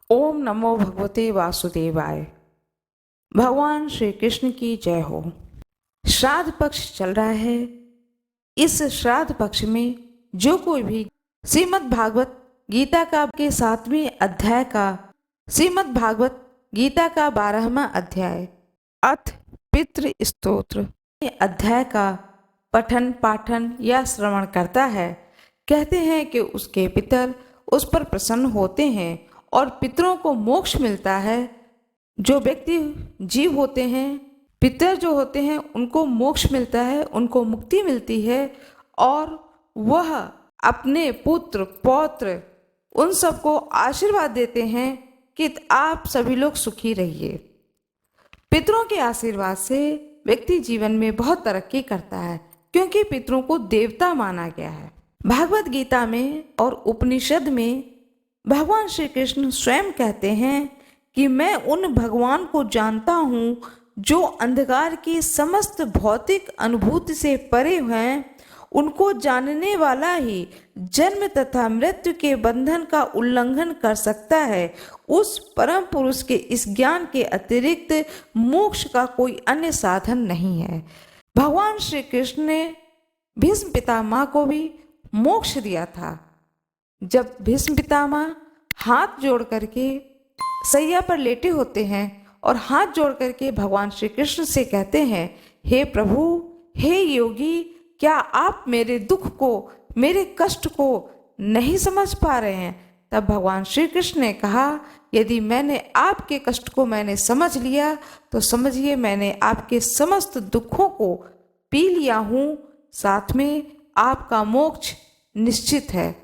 ओम नमो भगवते वासुदेवाय। भगवान श्री कृष्ण की जय हो। श्राद्ध पक्ष चल रहा है। इस श्राद्ध पक्ष में जो कोई भी श्रीमद् भागवत गीता का के 7वें अध्याय का श्रीमद् भागवत गीता का 12वां अध्याय अथ पितृ स्तोत्र अध्याय का पठन पाठन या श्रवण करता है, कहते हैं कि उसके पितर उस पर प्रसन्न होते हैं और पितरों को मोक्ष मिलता है। जो व्यक्ति जीव होते हैं, पितर जो होते हैं, उनको मोक्ष मिलता है, उनको मुक्ति मिलती है और वह अपने पुत्र पौत्र उन सबको आशीर्वाद देते हैं कि आप सभी लोग सुखी रहिए। पितरों के आशीर्वाद से व्यक्ति जीवन में बहुत तरक्की करता है, क्योंकि पितरों को देवता माना गया है। भागवत गीता में और उपनिषद में भगवान श्री कृष्ण स्वयं कहते हैं कि मैं उन भगवान को जानता हूँ जो अंधकार की समस्त भौतिक अनुभूति से परे हैं। उनको जानने वाला ही जन्म तथा मृत्यु के बंधन का उल्लंघन कर सकता है। उस परम पुरुष के इस ज्ञान के अतिरिक्त मोक्ष का कोई अन्य साधन नहीं है। भगवान श्री कृष्ण ने भीष्म पितामह को भी मोक्ष दिया था। जब भीष्म पितामह हाथ जोड़ करके सैया पर लेटे होते हैं और हाथ जोड़ करके भगवान श्री कृष्ण से कहते हैं, हे प्रभु, हे योगी, क्या आप मेरे दुख को, मेरे कष्ट को नहीं समझ पा रहे हैं? तब भगवान श्री कृष्ण ने कहा, यदि मैंने आपके कष्ट को मैंने समझ लिया तो समझिए मैंने आपके समस्त दुखों को पी लिया हूँ, साथ में आपका मोक्ष निश्चित है।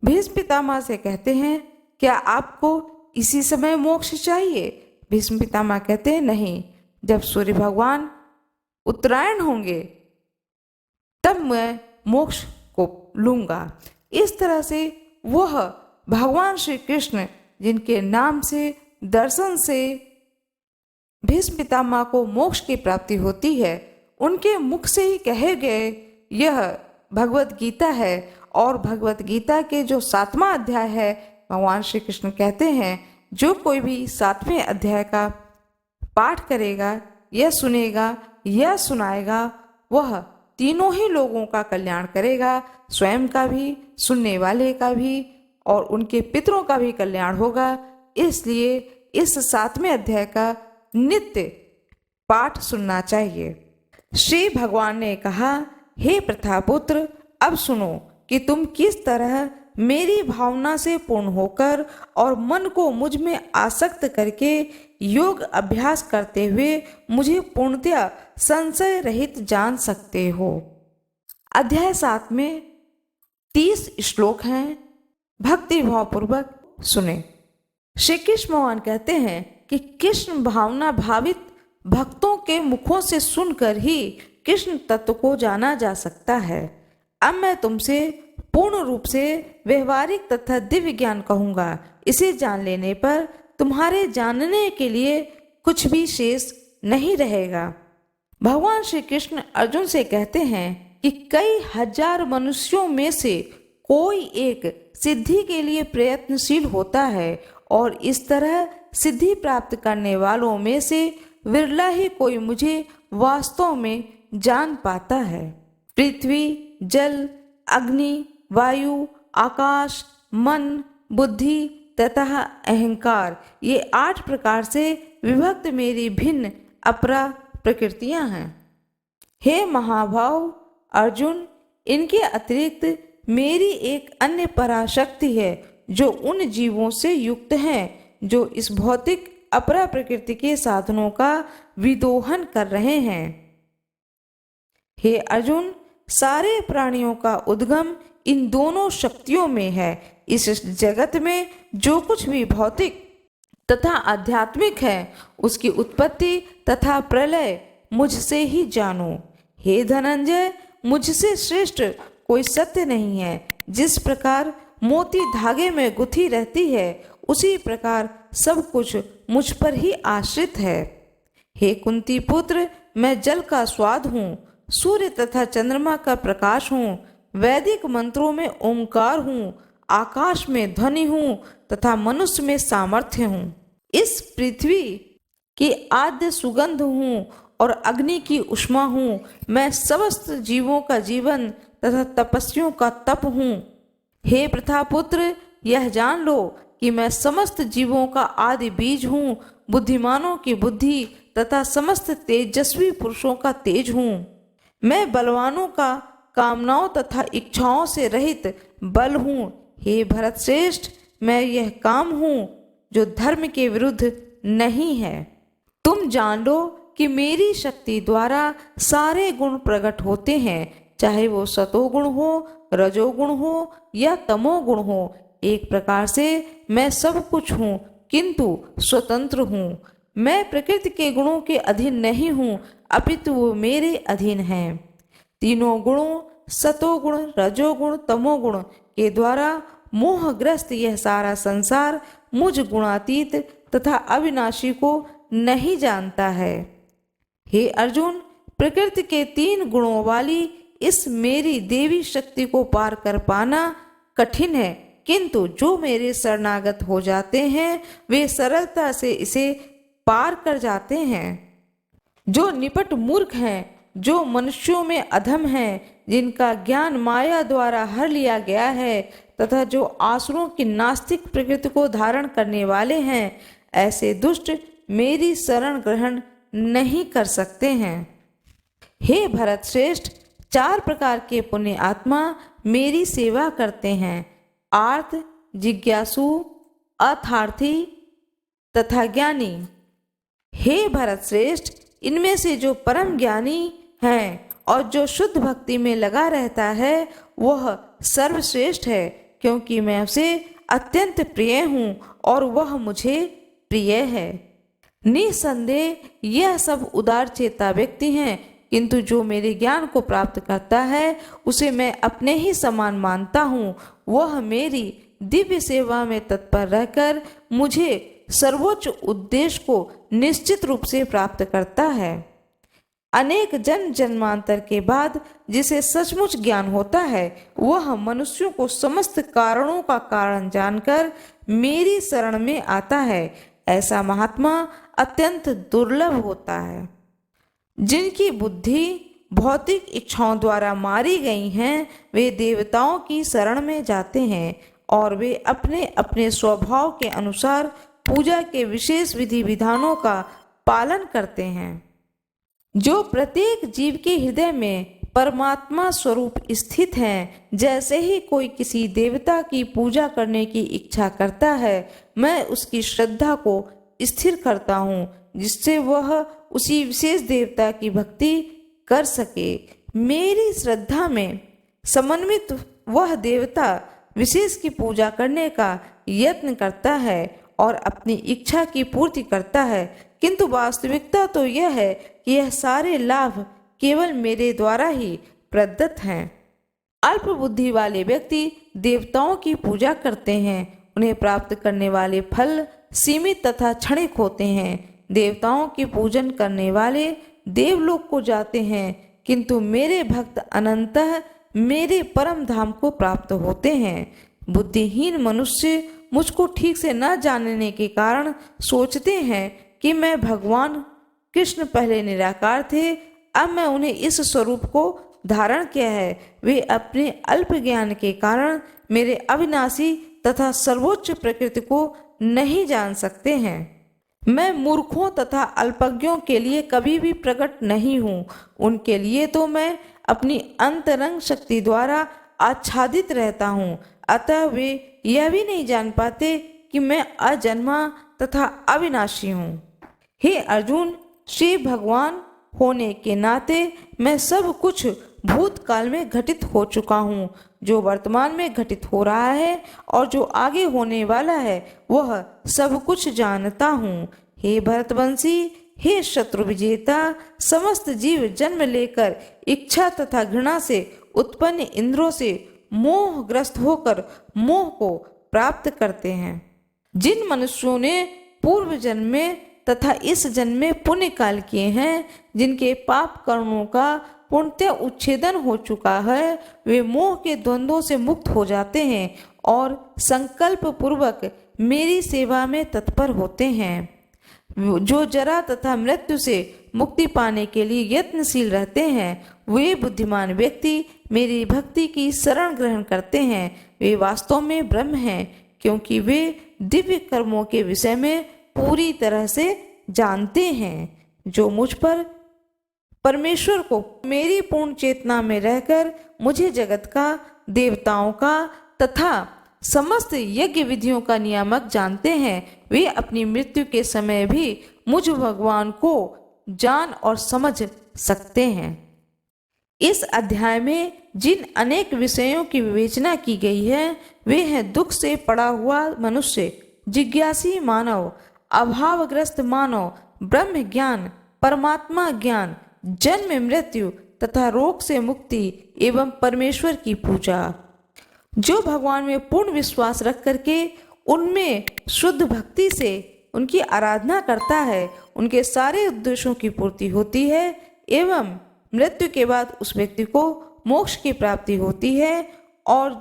भीष्म पितामह से कहते हैं, क्या आपको इसी समय मोक्ष चाहिए? भीष्म पितामह कहते हैं, नहीं, जब सूर्य भगवान उत्तरायण होंगे तब मैं मोक्ष को लूंगा। इस तरह से वह भगवान श्री कृष्ण, जिनके नाम से, दर्शन से भीष्म पितामह को मोक्ष की प्राप्ति होती है, उनके मुख से ही कहे गए यह भगवत गीता है। और भगवत गीता के जो 7वां अध्याय है, भगवान श्री कृष्ण कहते हैं, जो कोई भी 7वें अध्याय का पाठ करेगा या सुनेगा या सुनाएगा, वह तीनों ही लोगों का कल्याण करेगा, स्वयं का भी, सुनने वाले का भी और उनके पितरों का भी कल्याण होगा। इसलिए इस 7वें अध्याय का नित्य पाठ सुनना चाहिए। श्री भगवान ने कहा, हे प्रथापुत्र, अब सुनो कि तुम किस तरह मेरी भावना से पूर्ण होकर और मन को मुझ में आसक्त करके योग अभ्यास करते हुए मुझे पूर्णतया संशय रहित जान सकते हो। अध्याय 7 में 30 श्लोक हैं, भक्ति भावपूर्वक सुने। श्री कृष्ण भगवान कहते हैं कि कृष्ण भावना भावित भक्तों के मुखों से सुनकर ही कृष्ण तत्व को जाना जा सकता है। अब मैं तुमसे पूर्ण रूप से व्यवहारिक तथा दिव्य ज्ञान कहूंगा। इसे जान लेने पर तुम्हारे जानने के लिए कुछ भी शेष नहीं रहेगा। भगवान श्री कृष्ण अर्जुन से कहते हैं कि कई हजार मनुष्यों में से कोई एक सिद्धि के लिए प्रयत्नशील होता है और इस तरह सिद्धि प्राप्त करने वालों में से विरला ही कोई मुझे वास्तव में जान पाता है। पृथ्वी, जल, अग्नि, वायु, आकाश, मन, बुद्धि तथा अहंकार, ये 8 प्रकार से विभक्त मेरी भिन्न अपरा प्रकृतियां हैं। हे महाभाव अर्जुन, इनके अतिरिक्त मेरी एक अन्य पराशक्ति है जो उन जीवों से युक्त हैं जो इस भौतिक अपरा प्रकृति के साधनों का विदोहन कर रहे हैं। हे अर्जुन, सारे प्राणियों का उद्गम इन दोनों शक्तियों में है। इस जगत में जो कुछ भी भौतिक तथा आध्यात्मिक है, उसकी उत्पत्ति तथा प्रलय मुझसे ही जानो। हे धनंजय, मुझसे श्रेष्ठ कोई सत्य नहीं है। जिस प्रकार मोती धागे में गुथी रहती है, उसी प्रकार सब कुछ मुझ पर ही आश्रित है। हे कुंती पुत्र, मैं जल का स्वाद हूँ, सूर्य तथा चंद्रमा का प्रकाश हूँ, वैदिक मंत्रों में ओंकार हूँ, आकाश में ध्वनि हूँ तथा मनुष्य में सामर्थ्य हूँ। इस पृथ्वी की आद्य सुगंध हूँ और अग्नि की उष्मा हूँ। मैं समस्त जीवों का जीवन तथा तपस्वियों का तप हूँ। हे प्रथापुत्र, यह जान लो कि मैं समस्त जीवों का आदि बीज हूँ, बुद्धिमानों की बुद्धि तथा समस्त तेजस्वी पुरुषों का तेज हूँ। मैं बलवानों का कामनाओं तथा इच्छाओं से रहित बल हूँ। हे भरत श्रेष्ठ, मैं यह काम हूँ जो धर्म के विरुद्ध नहीं है। तुम जान लो कि मेरी शक्ति द्वारा सारे गुण प्रकट होते हैं, चाहे वो सतोगुण हो, रजोगुण हो या तमोगुण हो। एक प्रकार से मैं सब कुछ हूँ, किंतु स्वतंत्र हूँ। मैं प्रकृति के गुणों के अधीन नहीं हूँ, अपितु वो मेरे अधीन हैं। तीनों गुणों सतोगुण, रजोगुण, तमोगुण के द्वारा मोहग्रस्त यह सारा संसार मुझ गुणातीत तथा अविनाशी को नहीं जानता है। हे अर्जुन, प्रकृति के 3 गुणों वाली इस मेरी देवी शक्ति को पार कर पाना कठिन है, किंतु जो मेरे शरणागत हो जाते हैं वे सरलता से इसे पार कर जाते हैं। जो निपट मूर्ख हैं, जो मनुष्यों में अधम हैं, जिनका ज्ञान माया द्वारा हर लिया गया है तथा जो आसुरों की नास्तिक प्रकृति को धारण करने वाले हैं, ऐसे दुष्ट मेरी शरण ग्रहण नहीं कर सकते हैं। हे भरत श्रेष्ठ, 4 प्रकार के पुण्य आत्मा मेरी सेवा करते हैं: आर्त, जिज्ञासु, अर्थार्थी तथा ज्ञानी। हे भरत श्रेष्ठ, इनमें से जो परम ज्ञानी है और जो शुद्ध भक्ति में लगा रहता है वह सर्वश्रेष्ठ है, क्योंकि मैं उसे अत्यंत प्रिय हूँ और वह मुझे प्रिय है। निसंदेह यह सब उदार चेता व्यक्ति हैं, किंतु जो मेरे ज्ञान को प्राप्त करता है उसे मैं अपने ही समान मानता हूँ। वह मेरी दिव्य सेवा में तत्पर रहकर मुझे सर्वोच्च उद्देश्य को निश्चित रूप से प्राप्त करता है। अनेक जन्म जन्मांतर के बाद जिसे सचमुच ज्ञान होता है वह मनुष्यों को समस्त कारणों का कारण जानकर मेरी शरण में आता है। ऐसा महात्मा अत्यंत दुर्लभ होता है। जिनकी बुद्धि भौतिक इच्छाओं द्वारा मारी गई हैं वे देवताओं की शरण में जाते हैं और वे अपने अपने स्वभाव के अनुसार पूजा के विशेष विधि विधानों का पालन करते हैं। जो प्रत्येक जीव के हृदय में परमात्मा स्वरूप स्थित हैं, जैसे ही कोई किसी देवता की पूजा करने की इच्छा करता है मैं उसकी श्रद्धा को स्थिर करता हूँ, जिससे वह उसी विशेष देवता की भक्ति कर सके। मेरी श्रद्धा में समन्वित वह देवता विशेष की पूजा करने का यत्न करता है और अपनी इच्छा की पूर्ति करता है, किंतु वास्तविकता तो यह है कि यह सारे लाभ केवल मेरे द्वारा ही प्रदत्त हैं। अल्प बुद्धि वाले व्यक्ति देवताओं की पूजा करते हैं, उन्हें प्राप्त करने वाले फल सीमित तथा क्षणिक होते हैं। देवताओं की पूजन करने वाले देवलोक को जाते हैं, किंतु मेरे भक्त अनंतः मेरे परम धाम को प्राप्त होते हैं। बुद्धिहीन मनुष्य मुझको ठीक से न जानने के कारण सोचते हैं कि मैं भगवान कृष्ण पहले निराकार थे, अब मैं उन्हें इस स्वरूप को धारण किया है। वे अपने अल्प ज्ञान के कारण मेरे अविनाशी तथा सर्वोच्च प्रकृति को नहीं जान सकते हैं। मैं मूर्खों तथा अल्पज्ञों के लिए कभी भी प्रकट नहीं हूँ, उनके लिए तो मैं अपनी अंतरंग शक्ति द्वारा आच्छादित रहता हूँ, अतः वे यह भी नहीं जान पाते कि मैं अजन्मा तथा अविनाशी हूँ। हे अर्जुन, श्री भगवान होने के नाते मैं सब कुछ भूतकाल में घटित हो चुका हूँ। जो वर्तमान में घटित हो रहा है और जो आगे होने वाला है वह सब कुछ जानता हूँ। हे भरतवंशी, हे शत्रु विजेता, समस्त जीव जन्म लेकर इच्छा तथा घृणा से उत्पन्न इंद्रों से मोहग्रस्त होकर मोह को प्राप्त करते हैं। जिन मनुष्यों ने पूर्व जन्म में तथा इस जन्म में पुण्य काल किए हैं, जिनके पाप कर्मों का पूर्णतः उच्छेदन हो चुका है, वे मोह के द्वंद्वों से मुक्त हो जाते हैं और संकल्प पूर्वक मेरी सेवा में तत्पर होते हैं, जो जरा तथा मृत्यु से मुक्ति पाने के लिए यत्नशील रहते हैं, वे बुद्धिमान व्यक्ति मेरी भक्ति की शरण ग्रहण करते हैं। वे वास्तव में ब्रह्म हैं, क्योंकि वे दिव्य कर्मों के विषय में पूरी तरह से जानते हैं। जो मुझ पर परमेश्वर को मेरी पूर्ण चेतना में रहकर मुझे जगत का, देवताओं का तथा समस्त यज्ञ विधियों का नियामक जानते हैं, वे अपनी मृत्यु के समय भी मुझ भगवान को जान और समझ सकते हैं। इस अध्याय में जिन अनेक विषयों की विवेचना की गई है, वे हैं दुख से पड़ा हुआ मनुष्य, जिज्ञासी मानव, अभावग्रस्त मानव, ब्रह्म ज्ञान, परमात्मा ज्ञान, जन्म मृत्यु तथा रोग से मुक्ति एवं परमेश्वर की पूजा। जो भगवान में पूर्ण विश्वास रख करके उनमें शुद्ध भक्ति से उनकी आराधना करता है, उनके सारे उद्देश्यों की पूर्ति होती है एवं मृत्यु के बाद उस व्यक्ति को मोक्ष की प्राप्ति होती है। और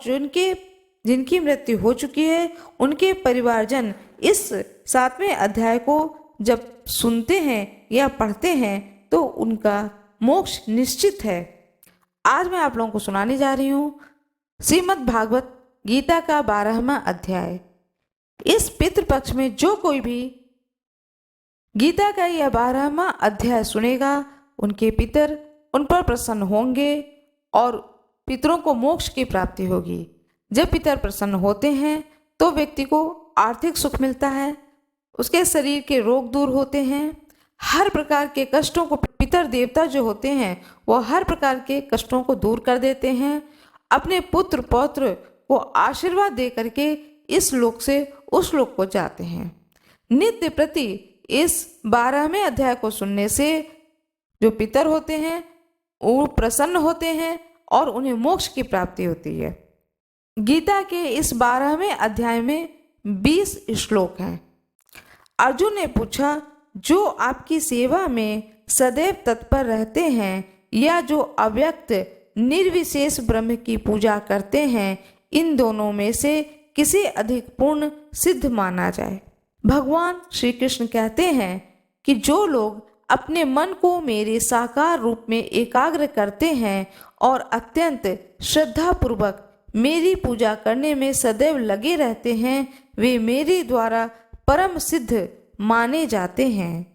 जिनकी मृत्यु हो चुकी है, उनके परिवारजन इस 7वें अध्याय को जब सुनते हैं या पढ़ते हैं तो उनका मोक्ष निश्चित है। आज मैं आप लोगों को सुनाने जा रही हूँ श्रीमद् भागवत गीता का 12वां अध्याय। इस पितृपक्ष में जो कोई भी गीता का यह 12वां अध्याय सुनेगा, उनके पितर उन पर प्रसन्न होंगे और पितरों को मोक्ष की प्राप्ति होगी। जब पितर प्रसन्न होते हैं तो व्यक्ति को आर्थिक सुख मिलता है, उसके शरीर के रोग दूर होते हैं, हर प्रकार के कष्टों को पितर देवता जो होते हैं वो हर प्रकार के कष्टों को दूर कर देते हैं। अपने पुत्र पौत्र को आशीर्वाद दे करके इस लोक से उस लोक को जाते हैं। नित्य प्रति इस 12वें अध्याय को सुनने से जो पितर होते हैं वो प्रसन्न होते हैं और उन्हें मोक्ष की प्राप्ति होती है। गीता के इस 12वें अध्याय में 20 श्लोक हैं। अर्जुन ने पूछा, जो आपकी सेवा में सदैव तत्पर रहते हैं या जो अव्यक्त निर्विशेष ब्रह्म की पूजा करते हैं, इन दोनों में से किसे अधिक पूर्ण सिद्ध माना जाए। भगवान श्री कृष्ण कहते हैं कि जो लोग अपने मन को मेरे साकार रूप में एकाग्र करते हैं और अत्यंत श्रद्धा पूर्वक मेरी पूजा करने में सदैव लगे रहते हैं, वे मेरे द्वारा परम सिद्ध माने जाते हैं।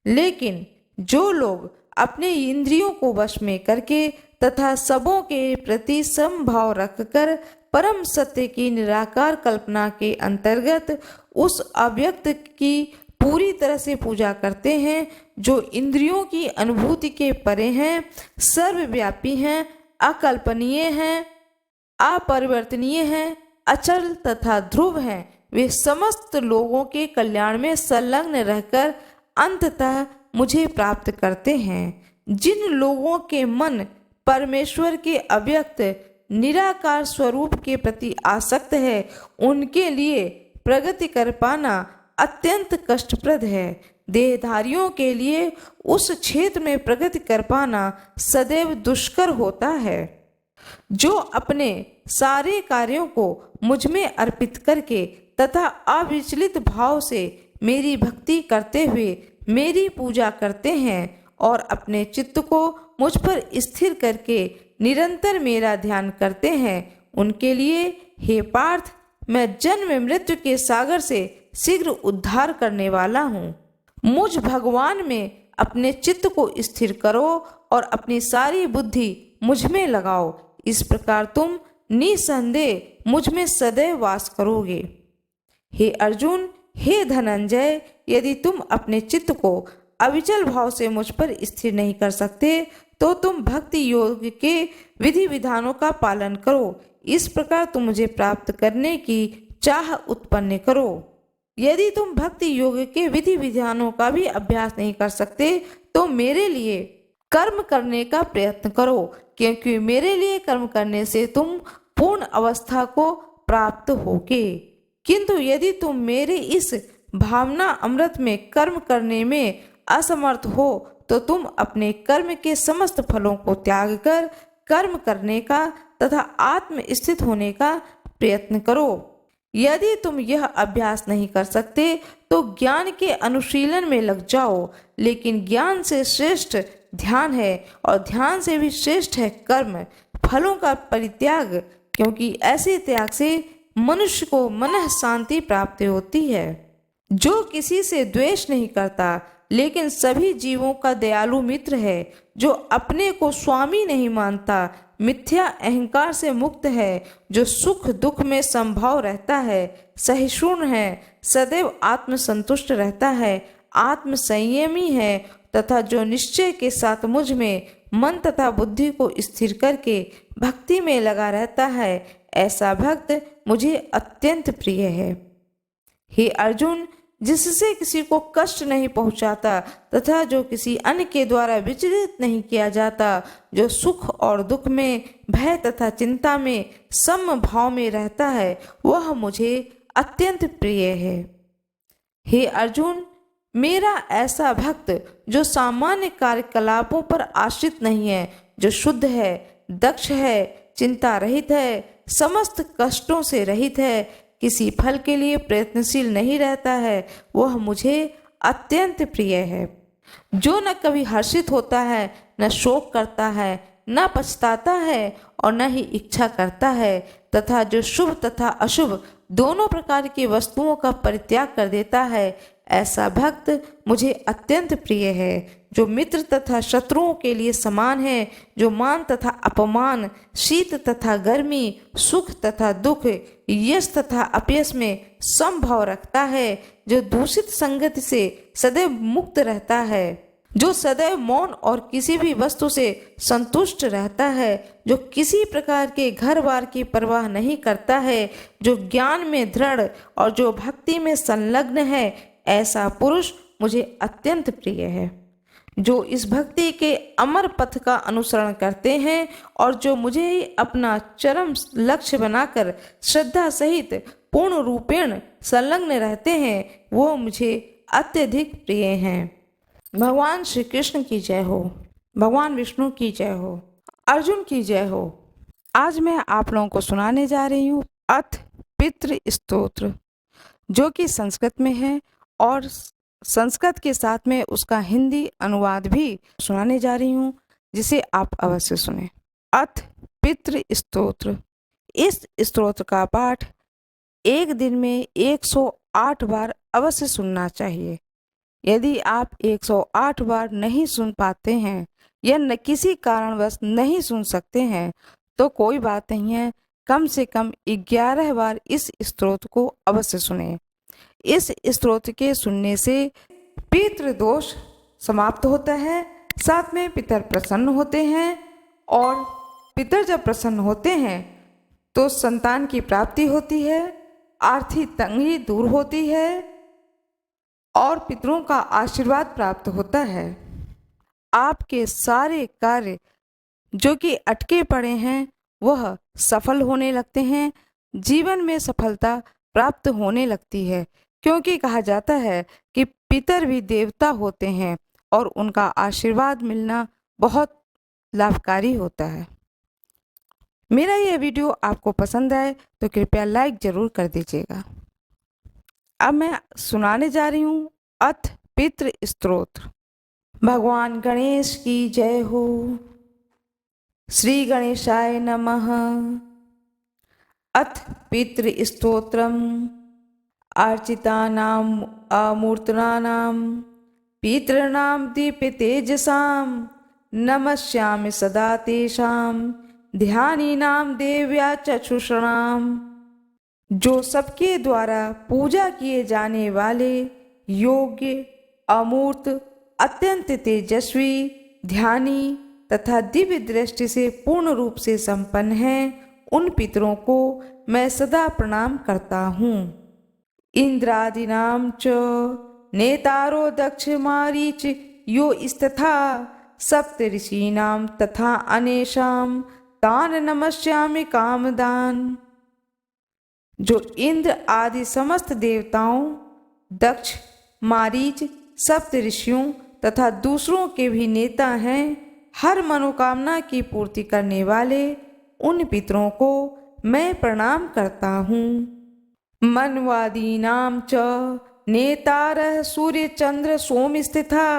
लेकिन जो लोग अपने इंद्रियों को वश में करके तथा सबों के प्रति समभाव रखकर परम सत्य की निराकार कल्पना के अंतर्गत उस अव्यक्त की पूरी तरह से पूजा करते हैं, जो इंद्रियों की अनुभूति के परे हैं, सर्वव्यापी हैं, अकल्पनीय हैं, अपरिवर्तनीय हैं, अचल तथा ध्रुव हैं, वे समस्त लोगों के कल्याण में संलग्न रहकर अंततः मुझे प्राप्त करते हैं। जिन लोगों के मन परमेश्वर के अव्यक्त निराकार स्वरूप के प्रति आसक्त है, उनके लिए प्रगति कर पाना अत्यंत कष्टप्रद है। देहधारियों के लिए उस क्षेत्र में प्रगति कर पाना सदैव दुष्कर होता है। जो अपने सारे कार्यों को मुझ में अर्पित करके तथा अविचलित भाव से मेरी भक्ति करते हुए मेरी पूजा करते हैं और अपने चित्त को मुझ पर स्थिर करके निरंतर मेरा ध्यान करते हैं, उनके लिए हे पार्थ, मैं जन्म मृत्यु के सागर से शीघ्र उद्धार करने वाला हूँ। मुझ भगवान में अपने चित्त को स्थिर करो और अपनी सारी बुद्धि मुझ में लगाओ। इस प्रकार तुम निसंदेह मुझ में सदैव वास करोगे। हे अर्जुन, हे धनंजय, यदि तुम अपने चित्त को अविचल भाव से मुझ पर स्थिर नहीं कर सकते तो तुम भक्ति योग के विधि विधानों का पालन करो। इस प्रकार तुम मुझे प्राप्त करने की चाह उत्पन्न करो। यदि तुम भक्ति योग के विधि विधानों का भी अभ्यास नहीं कर सकते तो मेरे लिए कर्म करने का प्रयत्न करो, क्योंकि मेरे लिए कर्म करने से तुम पूर्ण अवस्था को प्राप्त होगे। किंतु यदि तुम मेरे इस भावना अमृत में कर्म करने में असमर्थ हो तो तुम अपने कर्म के समस्त फलों को त्याग कर कर्म करने का तथा आत्म स्थित होने का प्रयत्न करो। यदि तुम यह अभ्यास नहीं कर सकते तो ज्ञान के अनुशीलन में लग जाओ, लेकिन ज्ञान से श्रेष्ठ ध्यान है और ध्यान से भी श्रेष्ठ है कर्म, फलों का परित्याग, क्योंकि ऐसे त्याग से मनुष्य को मनः शांति प्राप्त होती है। जो किसी से द्वेष नहीं करता लेकिन सभी जीवों का दयालु मित्र है, जो अपने को स्वामी नहीं मानता, मिथ्या अहंकार से मुक्त है, जो सुख दुख में समभाव रहता है, सहिष्णु है, सदैव आत्मसंतुष्ट रहता है, आत्म संयमी है तथा जो निश्चय के साथ मुझ में मन तथा बुद्धि को स्थिर करके भक्ति में लगा रहता है, ऐसा भक्त मुझे अत्यंत प्रिय है। हे अर्जुन, जिससे किसी को कष्ट नहीं पहुंचाता तथा जो किसी अन्य के द्वारा विचलित नहीं किया जाता, जो सुख और दुख में, भय तथा चिंता में समभाव में रहता है, वह मुझे अत्यंत प्रिय है। हे अर्जुन, मेरा ऐसा भक्त जो सामान्य कार्यकलापों पर आश्रित नहीं है, जो शुद्ध है, दक्ष है, चिंता रहित है, समस्त कष्टों से रहित है, किसी फल के लिए प्रयत्नशील नहीं रहता है, वह मुझे अत्यंत प्रिय है। जो न कभी हर्षित होता है, न शोक करता है, न पछताता है और न ही इच्छा करता है, तथा जो शुभ तथा अशुभ दोनों प्रकार की वस्तुओं का परित्याग कर देता है, ऐसा भक्त मुझे अत्यंत प्रिय है। जो मित्र तथा शत्रुओं के लिए समान है, जो मान तथा अपमान, शीत तथा गर्मी, सुख तथा दुख, यश तथा अपयश में समभाव रखता है, जो दूषित संगति से सदैव मुक्त रहता है, जो सदैव मौन और किसी भी वस्तु से संतुष्ट रहता है, जो किसी प्रकार के घर बार की परवाह नहीं करता है, जो ज्ञान में दृढ़ और जो भक्ति में संलग्न है, ऐसा पुरुष मुझे अत्यंत प्रिय है। जो इस भक्ति के अमर पथ का अनुसरण करते हैं और जो मुझे ही अपना चरम लक्ष्य बनाकर श्रद्धा सहित पूर्ण रूपेण संलग्न रहते हैं, वो मुझे अत्यधिक प्रिय हैं। भगवान श्री कृष्ण की जय हो, भगवान विष्णु की जय हो, अर्जुन की जय हो। आज मैं आप लोगों को सुनाने जा रही हूँ अथ पितृ स्तोत्र, जो कि संस्कृत में है और संस्कृत के साथ में उसका हिंदी अनुवाद भी सुनाने जा रही हूँ, जिसे आप अवश्य सुने। अथ पितृ स्तोत्र। इस स्तोत्र का पाठ एक दिन में 108 बार अवश्य सुनना चाहिए। यदि आप 108 बार नहीं सुन पाते हैं या न किसी कारणवश नहीं सुन सकते हैं तो कोई बात नहीं है, कम से कम 11 बार इस स्तोत्र को अवश्य सुने। इस स्तोत्र के सुनने से पितृ दोष समाप्त होता है, साथ में पितर प्रसन्न होते हैं और पितर जब प्रसन्न होते हैं तो संतान की प्राप्ति होती है, आर्थिक तंगी दूर होती है और पितरों का आशीर्वाद प्राप्त होता है। आपके सारे कार्य जो कि अटके पड़े हैं वह सफल होने लगते हैं, जीवन में सफलता प्राप्त होने लगती है, क्योंकि कहा जाता है कि पितर भी देवता होते हैं और उनका आशीर्वाद मिलना बहुत लाभकारी होता है। मेरा यह वीडियो आपको पसंद आए तो कृपया लाइक जरूर कर दीजिएगा। अब मैं सुनाने जा रही हूँ अथ पितृ स्तोत्र। भगवान गणेश की जय हो। श्री गणेशाय नमः। अथ पितृ स्तोत्रम। अर्चितानाम अमूर्तनानाम पितॄणां दीप्यतेजसां नमस्यामि सदा तेषां ध्यानीनां देव्या चक्षुषाणां। जो सबके द्वारा पूजा किए जाने वाले योग्य, अमूर्त, अत्यंत तेजस्वी, ध्यानी तथा दिव्य दृष्टि से पूर्ण रूप से संपन्न हैं, उन पितरों को मैं सदा प्रणाम करता हूँ। इंद्रादीनां च नेतारो दक्ष मारीच यो स्तथा सप्त ऋषीणां तथा अनेशां तान नमस्यामि कामदान। जो इंद्र आदि समस्त देवताओं, दक्ष, मारीच, सप्त ऋषियों तथा दूसरों के भी नेता हैं, हर मनोकामना की पूर्ति करने वाले उन पितरों को मैं प्रणाम करता हूँ। मन्वादीनां च नेतारः सूर्य चंद्र सोम स्थिता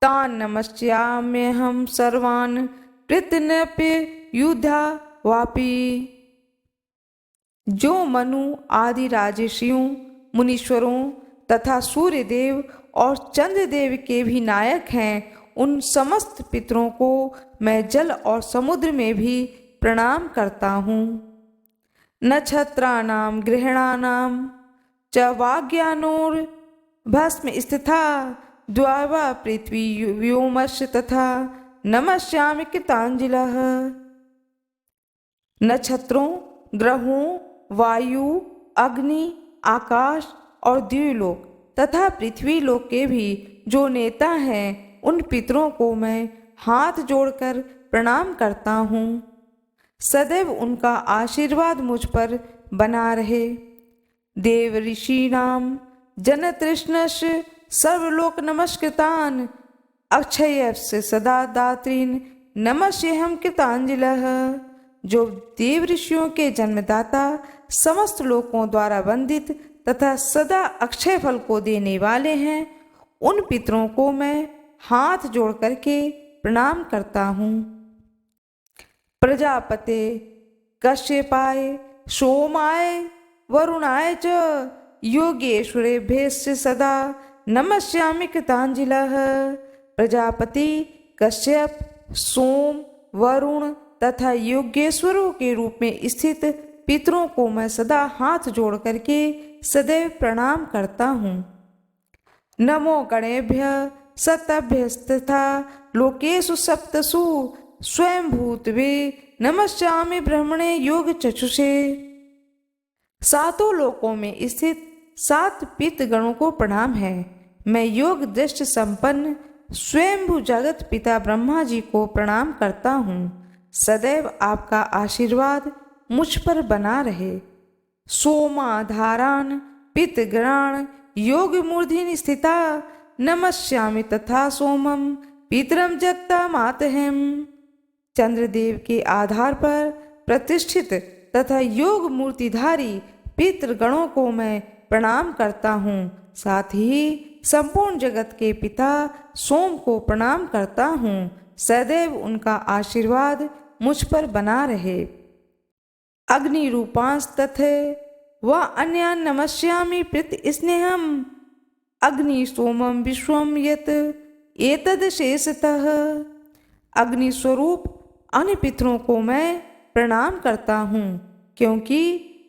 तान् नमस्याम्यहं सर्वान् कृतनप्य युधा वापि। जो मनु आदि राजर्षियों, मुनीश्वरों तथा सूर्य देव और चंद्रदेव के भी नायक हैं, उन समस्त पितरों को मैं जल और समुद्र में भी प्रणाम करता हूँ। नक्षत्राणां ग्रहाणां च वाग्यानोर भस्म स्थिता द्वावा पृथ्वी व्योमश्च तथा नमस्यामि कृतांजलः। नक्षत्रों, ग्रहों, वायु, अग्नि, आकाश और द्युलोक तथा पृथ्वी लोक के भी जो नेता हैं, उन पितरों को मैं हाथ जोड़कर प्रणाम करता हूँ। सदैव उनका आशीर्वाद मुझ पर बना रहे। देव ऋषीणां जनतृष्णश्च सर्वलोक नमस्कृतान् अक्षयस्य सदा दात्रीन् नमस्येऽहं कृतांजलः। जो देव ऋषियों के जन्मदाता, समस्त लोकों द्वारा वंदित तथा सदा अक्षय फल को देने वाले हैं, उन पितरों को मैं हाथ जोड़ करके प्रणाम करता हूँ। प्रजापते कश्यपाय सोमाय वरुणाय च योगेश्वरेभ्यश्च सदा नमस्यामि कृतांजलः। प्रजापति, कश्यप, सोम, वरुण तथा योगेश्वरों के रूप में स्थित पितरों को मैं सदा हाथ जोड़ करके सदैव प्रणाम करता हूँ। नमो गणेभ्यः सतभ्यस्तथा लोकेषु सप्तसु स्वयंभूतवे नमस्यामि ब्रह्मणे योग चक्षुषे। सातों लोकों में स्थित 7 पितृ गणों को प्रणाम है। मैं योग दृष्टि संपन्न स्वयंभू जगत पिता ब्रह्मा जी को प्रणाम करता हूँ। सदैव आपका आशीर्वाद मुझ पर बना रहे। सोमाधारान् पितृगणान् योग मूर्धनि स्थिता नमस्यामि तथा सोमं पितरं जगतामातहम्। चंद्रदेव के आधार पर प्रतिष्ठित तथा योग मूर्तिधारी पितृगणों को मैं प्रणाम करता हूँ। साथ ही संपूर्ण जगत के पिता सोम को प्रणाम करता हूँ। सदैव उनका आशीर्वाद मुझ पर बना रहे। अग्नि रूपांस्तथे व अन्यान् नमस्यामि प्रीत स्नेहम। अग्नि सोमम विश्वम यत् एतद शेषतः। अग्नि स्वरूप अन्य पितरों को मैं प्रणाम करता हूँ, क्योंकि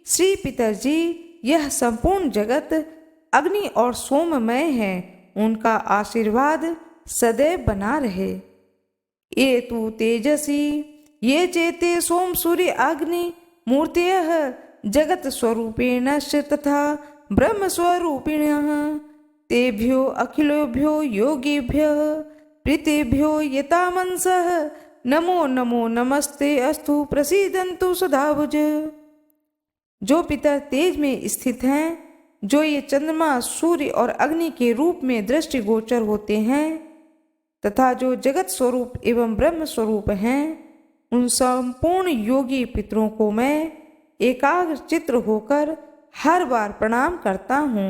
श्री पितरजी यह संपूर्ण जगत अग्नि और सोममय है। उनका आशीर्वाद सदैव बना रहे। ये तु तेजसी ये चेते सोम सूर्य अग्नि मूर्तयः जगत स्वरूपेणश्च तथा ब्रह्म स्वरूपिणः। तेभ्यो अखिलेभ्यो योगीभ्यः प्रीतेभ्यो यतामंसः नमो नमो नमस्ते अस्तु प्रसीदन्तु सदाभुज। जो पितर तेज में स्थित हैं, जो ये चंद्रमा, सूर्य और अग्नि के रूप में दृष्टिगोचर होते हैं तथा जो जगत स्वरूप एवं ब्रह्म स्वरूप हैं, उन संपूर्ण योगी पितरों को मैं एकाग्र चित्र होकर हर बार प्रणाम करता हूँ।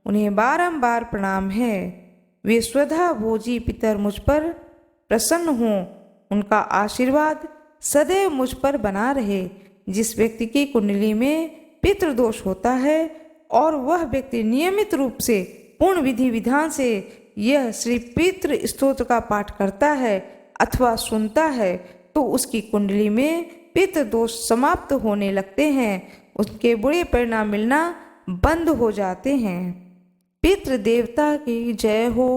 उन्हें बारंबार प्रणाम है। वे स्वधा भोजी पितर मुझ पर प्रसन्न हों। उनका आशीर्वाद सदैव मुझ पर बना रहे। जिस व्यक्ति की कुंडली में पितृदोष होता है और वह व्यक्ति नियमित रूप से पूर्ण विधि विधान से यह श्री पितृ स्तोत्र का पाठ करता है अथवा सुनता है, तो उसकी कुंडली में पितृ दोष समाप्त होने लगते हैं। उसके बुरे परिणाम मिलना बंद हो जाते हैं। पितृ देवता की जय हो।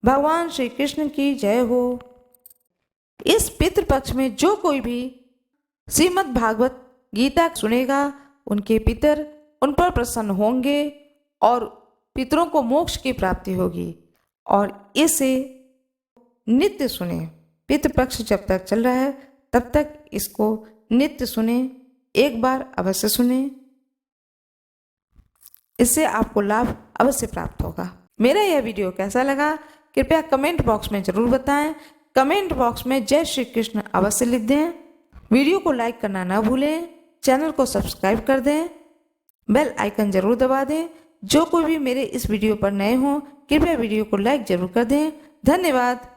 भगवान श्री कृष्ण की जय हो। इस पितृ पक्ष में जो कोई भी श्रीमद् भागवत गीता सुनेगा, उनके पितर उन पर प्रसन्न होंगे और पितरों को मोक्ष की प्राप्ति होगी। और इसे नित्य सुने। पितृपक्ष जब तक चल रहा है तब तक इसको नित्य सुने, एक बार अवश्य सुने। इससे आपको लाभ अवश्य प्राप्त होगा। मेरा यह वीडियो कैसा लगा कृपया कमेंट बॉक्स में जरूर बताएं। कमेंट बॉक्स में जय श्री कृष्ण अवश्य लिख दें। वीडियो को लाइक करना ना भूलें, चैनल को सब्सक्राइब कर दें, बेल आइकन जरूर दबा दें। जो कोई भी मेरे इस वीडियो पर नए हों कृपया वीडियो को लाइक जरूर कर दें। धन्यवाद।